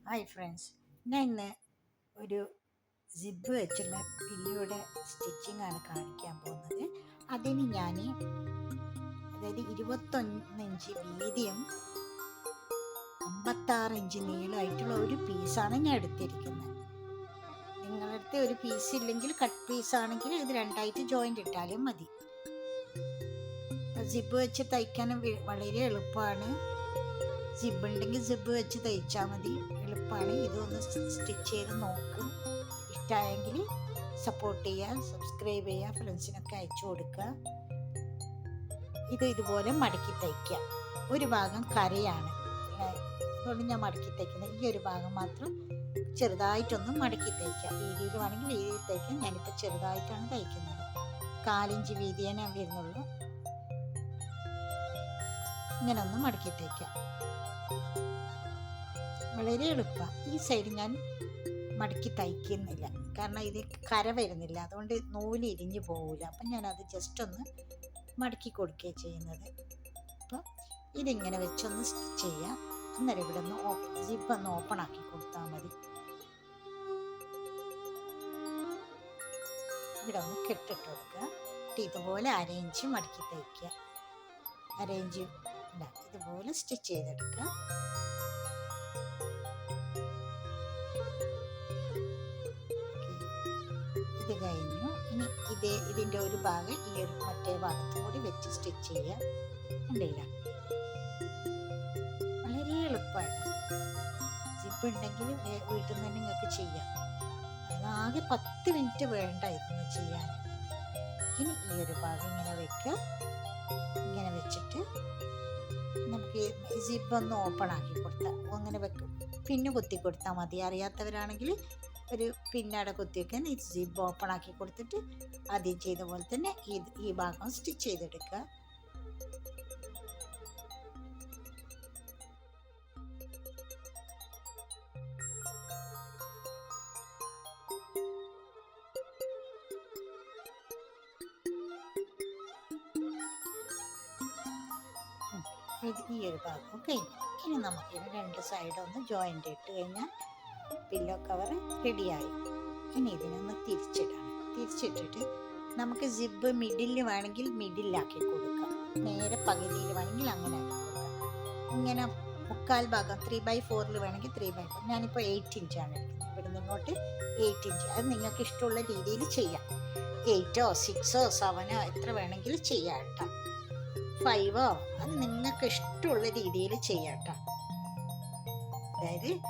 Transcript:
Hi friends, ഞാൻ ഇന്ന് ഒരു സിബ് വെച്ചുള്ള പില്ലിയുടെ സ്റ്റിച്ചിങ് ആണ് കാണിക്കാൻ പോകുന്നത്. അതിന് ഞാൻ അതായത് 21 ഇഞ്ച് വീതിയും 56 ഇഞ്ച് നീളമായിട്ടുള്ള ഒരു പീസാണ് ഞാൻ എടുത്തിരിക്കുന്നത്. നിങ്ങളടുത്ത് ഒരു പീസ് ഇല്ലെങ്കിൽ കട്ട് പീസ് ആണെങ്കിൽ ഇത് രണ്ടായിട്ട് ജോയിൻ്റ് ഇട്ടാലും മതി. സിബ് വെച്ച് തയ്ക്കാൻ വളരെ എളുപ്പമാണ്. സിബ് ഉണ്ടെങ്കിൽ സിബ് വെച്ച് തയ്ച്ചാൽ മതി, എളുപ്പമാണ്. ഇതൊന്ന് സ്റ്റിച്ച് ചെയ്ത് നോക്കും. ഇഷ്ടമായെങ്കിൽ സപ്പോർട്ട് ചെയ്യുക, സബ്സ്ക്രൈബ് ചെയ്യുക, ഫ്രണ്ട്സിനൊക്കെ അയച്ചു കൊടുക്കുക. ഇതുപോലെ മടക്കി തയ്ക്കുക. ഒരു ഭാഗം കരയാണ്, അതുകൊണ്ട് ഞാൻ മടക്കി തയ്ക്കുന്നത്. ഈ ഒരു ഭാഗം മാത്രം ചെറുതായിട്ടൊന്ന് മടക്കി തയ്ക്കുക. വീതിയിൽ വേണമെങ്കിൽ വീതിയിൽ തയ്ക്കാം. ഞാനിപ്പോൾ ചെറുതായിട്ടാണ് തയ്ക്കുന്നത്. 4 ഇഞ്ച് വീതിയേ ഞാൻ വരുന്നുള്ളൂ. ഇങ്ങനെ ഒന്ന് മടക്കി തയ്ക്കാം. വളരെ എളുപ്പമാണ്. ഈ സൈഡ് ഞാൻ മടക്കി തയ്ക്കുന്നില്ല, കാരണം ഇത് കര വരുന്നില്ല, അതുകൊണ്ട് നൂല് ഇരിഞ്ഞു പോകില്ല. അപ്പം ഞാനത് ജസ്റ്റ് ഒന്ന് മടക്കി കൊടുക്കുകയാണ് ചെയ്യുന്നത്. അപ്പം ഇതിങ്ങനെ വെച്ചൊന്ന് സ്റ്റിച്ച് ചെയ്യാം. അന്നേരം ഇവിടെ ഒന്ന് സിബ് ഒന്ന് ഓപ്പൺ ആക്കി കൊടുത്താൽ മതി. ഇവിടെ ഒന്ന് കെട്ടിട്ട് കൊടുക്കുക. ഇതുപോലെ അരയിഞ്ച് മടക്കി തയ്ക്കുക. അരയിഞ്ച് ഇതുപോലെ സ്റ്റിച്ച് ചെയ്തെടുക്കുക. ഇത് കഴിഞ്ഞു. ഇനി ഇതിൻ്റെ ഒരു ഭാഗം ഈ ഒരു മറ്റേ ഭാഗത്തും കൂടി വെച്ച് സ്റ്റിച്ച് ചെയ്യുക. ഉണ്ടില്ല, വളരെ എളുപ്പമാണ്. സിബ് ഉണ്ടെങ്കിൽ വീട്ടിൽ നിന്ന് തന്നെ നിങ്ങൾക്ക് ചെയ്യാം. ആകെ 10 മിനിറ്റ് വേണ്ട ഇതൊന്ന് ചെയ്യാൻ. ഇനി ഈ ഒരു ഭാഗം ഇങ്ങനെ വെക്കുക. ഇങ്ങനെ വെച്ചിട്ട് നമുക്ക് സിബ് ഒന്ന് ഓപ്പൺ ആക്കി കൊടുത്താൽ അങ്ങനെ വെക്കും. പിന്നെ കുത്തി കൊടുത്താൽ മതി. അറിയാത്തവരാണെങ്കിൽ ഒരു പിന്നട കുത്തിവെക്കാൻ ഈ സിബ് ഓപ്പൺ ആക്കി കൊടുത്തിട്ട് ആദ്യം ചെയ്ത പോലെ തന്നെ ഈ ഭാഗം സ്റ്റിച്ച് ചെയ്തെടുക്കുക. ഈ ഒരു ഭാഗം ഓക്കെ. ഇനി നമുക്കിത് 2 സൈഡൊന്ന് ജോയിൻ്റ് ഇട്ട് കഴിഞ്ഞാൽ പില്ലോ കവർ റെഡിയായി. ഇനി ഇതിനൊന്ന് തിരിച്ചിടണം. തിരിച്ചിട്ടിട്ട് നമുക്ക് സിബ് മിഡിൽ വേണമെങ്കിൽ മിഡിലാക്കി കൊടുക്കാം, നേരെ പകുതിയിൽ വേണമെങ്കിൽ അങ്ങനെ ആക്കി കൊടുക്കാം. ഇങ്ങനെ 3/4 ഭാഗം 3/4 വേണമെങ്കിൽ 3/4. ഞാനിപ്പോൾ 8 ഇഞ്ചാണ് എടുക്കുന്നത്. ഇവിടെ നിന്നോട്ട് 8 ഇഞ്ച്. അത് നിങ്ങൾക്ക് ഇഷ്ടമുള്ള രീതിയിൽ ചെയ്യാം. 8ഓ 6ഓ 7ഓ എത്ര വേണമെങ്കിലും ചെയ്യാം കേട്ടോ. 5ഓ അത് നിങ്ങൾക്ക് ഇഷ്ടമുള്ള രീതിയിൽ ചെയ്യാം കേട്ടോ. അതായത്